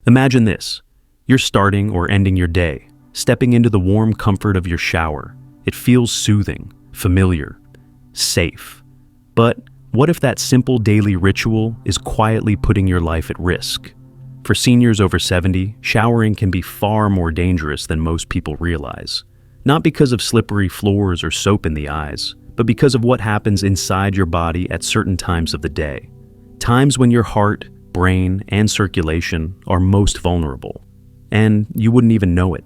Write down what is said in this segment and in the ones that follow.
Imagine this. You're starting or ending your day, stepping into the warm comfort of your shower. It feels soothing, familiar, safe. But what if that simple daily ritual is quietly putting your life at risk? For seniors over 70, showering can be far more dangerous than most people realize. Not because of slippery floors or soap in the eyes, but because of what happens inside your body at certain times of the day. Times when your heart, brain, and circulation are most vulnerable. And you wouldn't even know it.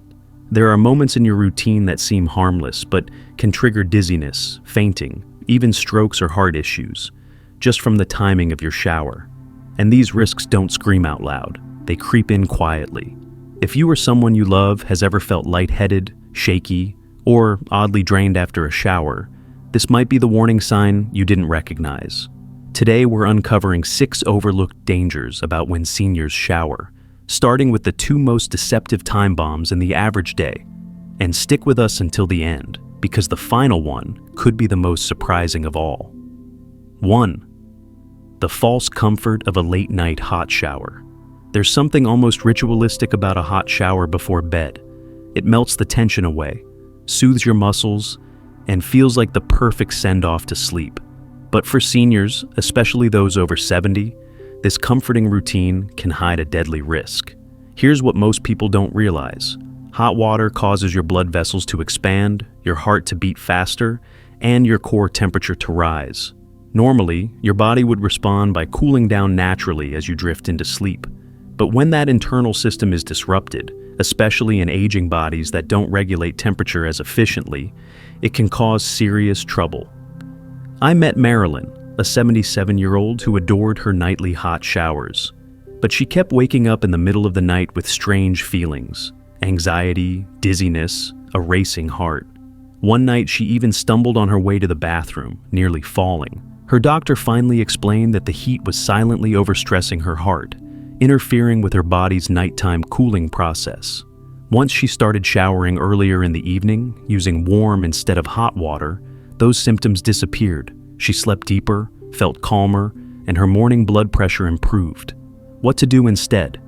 There are moments in your routine that seem harmless, but can trigger dizziness, fainting, even strokes or heart issues, just from the timing of your shower. And these risks don't scream out loud. They creep in quietly. If you or someone you love has ever felt lightheaded, shaky, or oddly drained after a shower, this might be the warning sign you didn't recognize. Today, we're uncovering 6 overlooked dangers about when seniors shower, starting with the 2 most deceptive time bombs in the average day. And stick with us until the end, because the final one could be the most surprising of all. 1. The false comfort of a late-night hot shower. There's something almost ritualistic about a hot shower before bed. It melts the tension away, soothes your muscles, and feels like the perfect send-off to sleep. But for seniors, especially those over 70, this comforting routine can hide a deadly risk. Here's what most people don't realize. Hot water causes your blood vessels to expand, your heart to beat faster, and your core temperature to rise. Normally, your body would respond by cooling down naturally as you drift into sleep. But when that internal system is disrupted, especially in aging bodies that don't regulate temperature as efficiently, it can cause serious trouble. I met Marilyn, a 77-year-old who adored her nightly hot showers. But she kept waking up in the middle of the night with strange feelings: anxiety, dizziness, a racing heart. One night she even stumbled on her way to the bathroom, nearly falling. Her doctor finally explained that the heat was silently overstressing her heart, interfering with her body's nighttime cooling process. Once she started showering earlier in the evening, using warm instead of hot water, those symptoms disappeared. She slept deeper, felt calmer, and her morning blood pressure improved. What to do instead?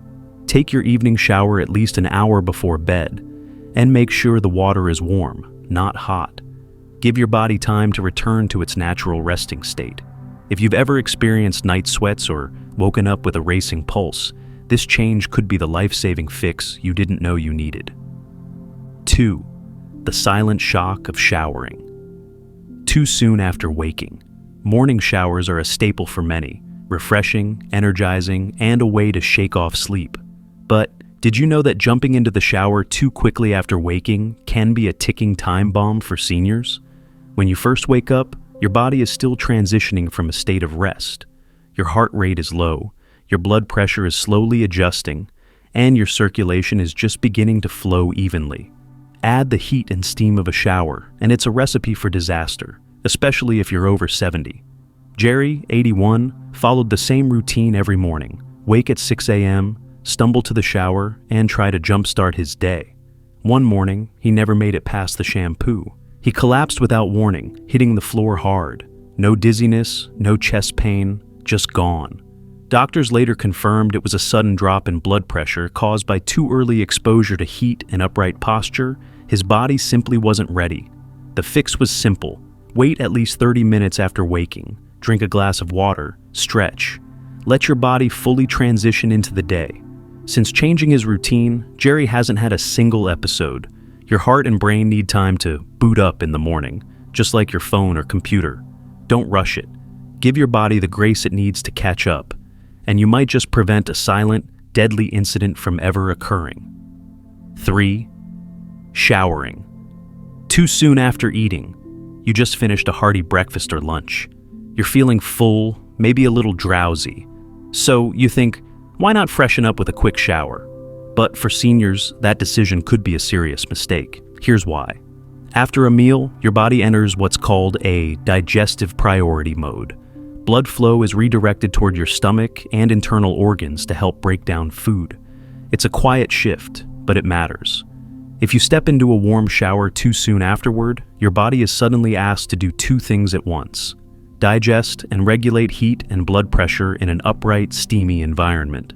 Take your evening shower at least an hour before bed, and make sure the water is warm, not hot. Give your body time to return to its natural resting state. If you've ever experienced night sweats or woken up with a racing pulse, this change could be the life-saving fix you didn't know you needed. 2. The silent shock of showering. Too soon after waking. Morning showers are a staple for many, refreshing, energizing, and a way to shake off sleep. But did you know that jumping into the shower too quickly after waking can be a ticking time bomb for seniors? When you first wake up, your body is still transitioning from a state of rest. Your heart rate is low, your blood pressure is slowly adjusting, and your circulation is just beginning to flow evenly. Add the heat and steam of a shower, and it's a recipe for disaster, especially if you're over 70. Jerry, 81, followed the same routine every morning. Wake at 6 a.m., stumble to the shower, and try to jumpstart his day. One morning, he never made it past the shampoo. He collapsed without warning, hitting the floor hard. No dizziness, no chest pain, just gone. Doctors later confirmed it was a sudden drop in blood pressure caused by too early exposure to heat and upright posture. His body simply wasn't ready. The fix was simple. Wait at least 30 minutes after waking. Drink a glass of water. Stretch. Let your body fully transition into the day. Since changing his routine, Jerry hasn't had a single episode. Your heart and brain need time to boot up in the morning, just like your phone or computer. Don't rush it. Give your body the grace it needs to catch up, and you might just prevent a silent, deadly incident from ever occurring. 3. Showering. Too soon after eating. You just finished a hearty breakfast or lunch. You're feeling full, maybe a little drowsy. So you think, why not freshen up with a quick shower? But for seniors, that decision could be a serious mistake. Here's why. After a meal, your body enters what's called a digestive priority mode. Blood flow is redirected toward your stomach and internal organs to help break down food. It's a quiet shift, but it matters. If you step into a warm shower too soon afterward, your body is suddenly asked to do 2 things at once: digest and regulate heat and blood pressure in an upright, steamy environment.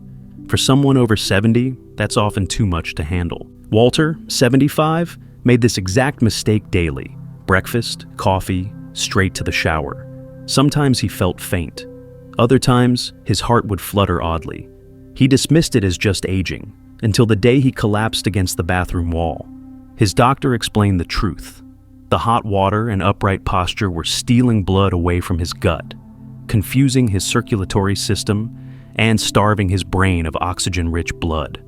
For someone over 70, that's often too much to handle. Walter, 75, made this exact mistake daily. Breakfast, coffee, straight to the shower. Sometimes he felt faint. Other times, his heart would flutter oddly. He dismissed it as just aging, until the day he collapsed against the bathroom wall. His doctor explained the truth. The hot water and upright posture were stealing blood away from his gut, confusing his circulatory system and starving his brain of oxygen-rich blood.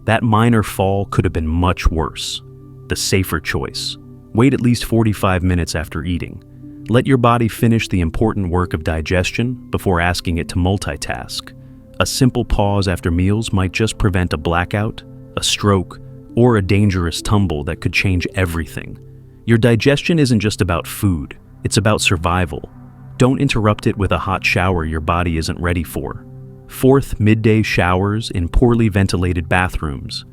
That minor fall could have been much worse. The safer choice: wait at least 45 minutes after eating. Let your body finish the important work of digestion before asking it to multitask. A simple pause after meals might just prevent a blackout, a stroke, or a dangerous tumble that could change everything. Your digestion isn't just about food, it's about survival. Don't interrupt it with a hot shower your body isn't ready for. Fourth, midday showers in poorly ventilated bathrooms.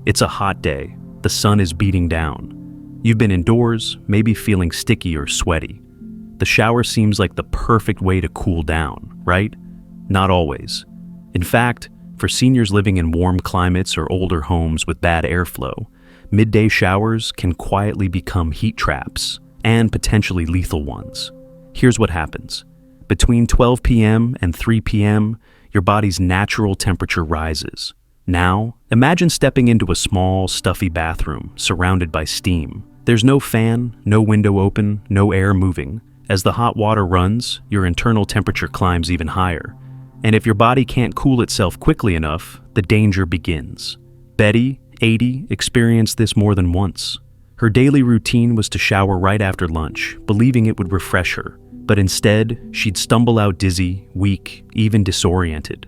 It's a hot day. The sun is beating down. You've been indoors, maybe feeling sticky or sweaty. The shower seems like the perfect way to cool down, right? Not always. In fact, for seniors living in warm climates or older homes with bad airflow, midday showers can quietly become heat traps, and potentially lethal ones. Here's what happens. Between 12 p.m. and 3 p.m., your body's natural temperature rises. Now, imagine stepping into a small, stuffy bathroom surrounded by steam. There's no fan, no window open, no air moving. As the hot water runs, your internal temperature climbs even higher. And if your body can't cool itself quickly enough, the danger begins. Betty, 80, experienced this more than once. Her daily routine was to shower right after lunch, believing it would refresh her. But instead, she'd stumble out dizzy, weak, even disoriented.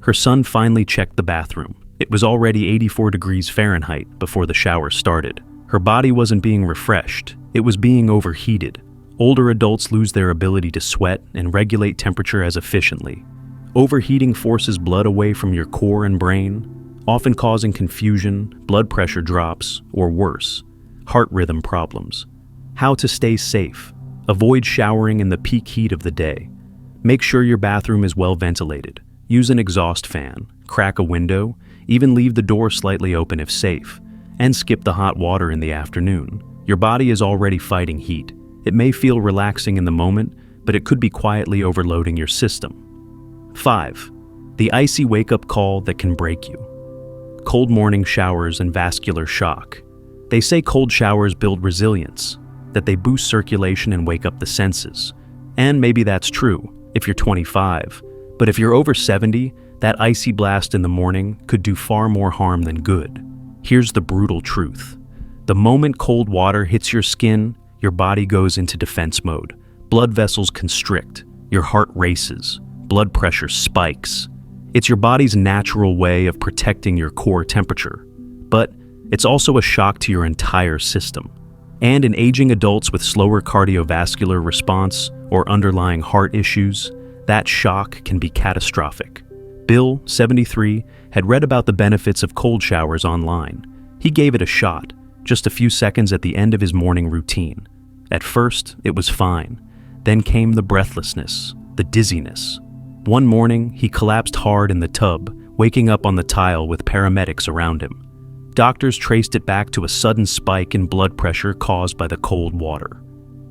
Her son finally checked the bathroom. It was already 84 degrees Fahrenheit before the shower started. Her body wasn't being refreshed, it was being overheated. Older adults lose their ability to sweat and regulate temperature as efficiently. Overheating forces blood away from your core and brain, often causing confusion, blood pressure drops, or worse, heart rhythm problems. How to stay safe. Avoid showering in the peak heat of the day. Make sure your bathroom is well ventilated. Use an exhaust fan, crack a window, even leave the door slightly open if safe, and skip the hot water in the afternoon. Your body is already fighting heat. It may feel relaxing in the moment, but it could be quietly overloading your system. 5. The icy wake-up call that can break you. Cold morning showers and vascular shock. They say cold showers build resilience, that they boost circulation and wake up the senses. And maybe that's true if you're 25, but if you're over 70, that icy blast in the morning could do far more harm than good. Here's the brutal truth. The moment cold water hits your skin, your body goes into defense mode. Blood vessels constrict, your heart races, blood pressure spikes. It's your body's natural way of protecting your core temperature, but it's also a shock to your entire system. And in aging adults with slower cardiovascular response or underlying heart issues, that shock can be catastrophic. Bill, 73, had read about the benefits of cold showers online. He gave it a shot, just a few seconds at the end of his morning routine. At first, it was fine. Then came the breathlessness, the dizziness. One morning, he collapsed hard in the tub, waking up on the tile with paramedics around him. Doctors traced it back to a sudden spike in blood pressure caused by the cold water.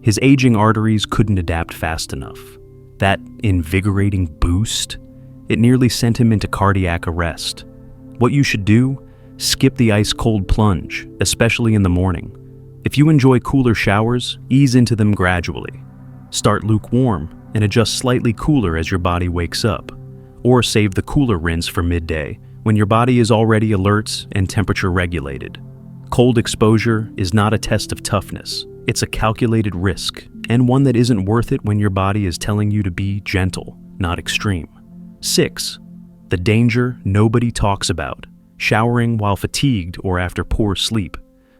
His aging arteries couldn't adapt fast enough. That invigorating boost, it nearly sent him into cardiac arrest. What you should do? Skip the ice-cold plunge, especially in the morning. If you enjoy cooler showers, ease into them gradually. Start lukewarm and adjust slightly cooler as your body wakes up. Or save the cooler rinse for midday, when your body is already alert and temperature regulated. Cold exposure is not a test of toughness. It's a calculated risk, and one that isn't worth it when your body is telling you to be gentle, not extreme. 6. The danger nobody talks about. Showering while fatigued or after poor sleep.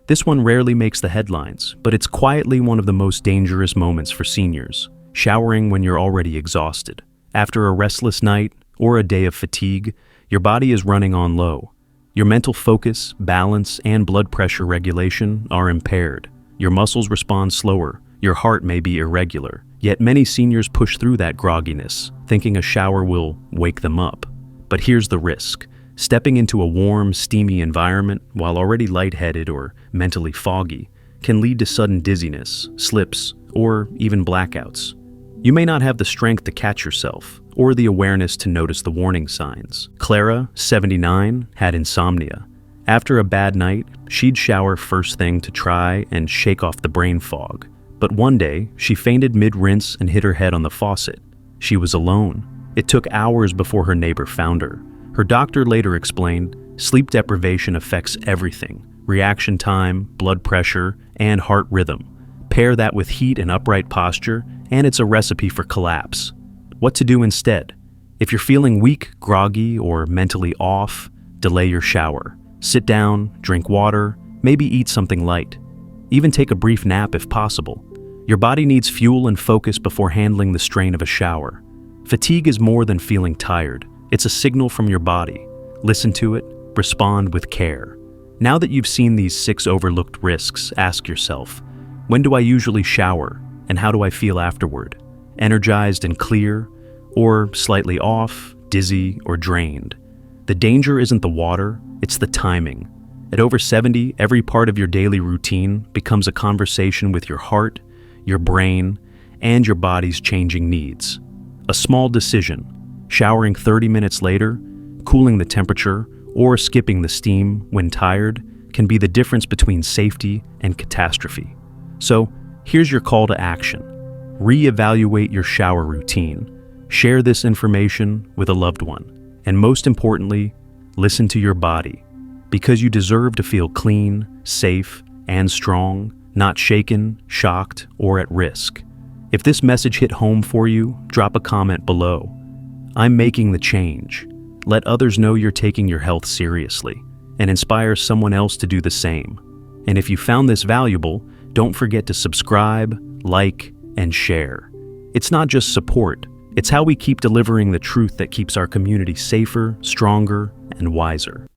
This one rarely makes the headlines, but it's quietly one of the most dangerous moments for seniors. Showering when you're already exhausted. After a restless night or a day of fatigue, your body is running on low. Your mental focus, balance, and blood pressure regulation are impaired. Your muscles respond slower. Your heart may be irregular. Yet many seniors push through that grogginess, thinking a shower will wake them up. But here's the risk. Stepping into a warm, steamy environment while already lightheaded or mentally foggy can lead to sudden dizziness, slips, or even blackouts. You may not have the strength to catch yourself or the awareness to notice the warning signs. Clara, 79, had insomnia. After a bad night, she'd shower first thing to try and shake off the brain fog. But one day, she fainted mid-rinse and hit her head on the faucet. She was alone. It took hours before her neighbor found her. Her doctor later explained, sleep deprivation affects everything: reaction time, blood pressure, and heart rhythm. Pair that with heat and upright posture, and it's a recipe for collapse. What to do instead? If you're feeling weak, groggy, or mentally off, delay your shower. Sit down, drink water, maybe eat something light. Even take a brief nap if possible. Your body needs fuel and focus before handling the strain of a shower. Fatigue is more than feeling tired. It's a signal from your body. Listen to it, respond with care. Now that you've seen these 6 overlooked risks, ask yourself, when do I usually shower, and how do I feel afterward? Energized and clear, or slightly off, dizzy, or drained? The danger isn't the water, it's the timing. At over 70, every part of your daily routine becomes a conversation with your heart, your brain, and your body's changing needs. A small decision, showering 30 minutes later, cooling the temperature, or skipping the steam when tired, can be the difference between safety and catastrophe. So, here's your call to action. Reevaluate your shower routine. Share this information with a loved one. And most importantly, listen to your body, because you deserve to feel clean, safe, and strong, not shaken, shocked, or at risk. If this message hit home for you, drop a comment below. I'm making the change. Let others know you're taking your health seriously, and inspire someone else to do the same. And if you found this valuable, don't forget to subscribe, like, and share. It's not just support, it's how we keep delivering the truth that keeps our community safer, stronger, and wiser.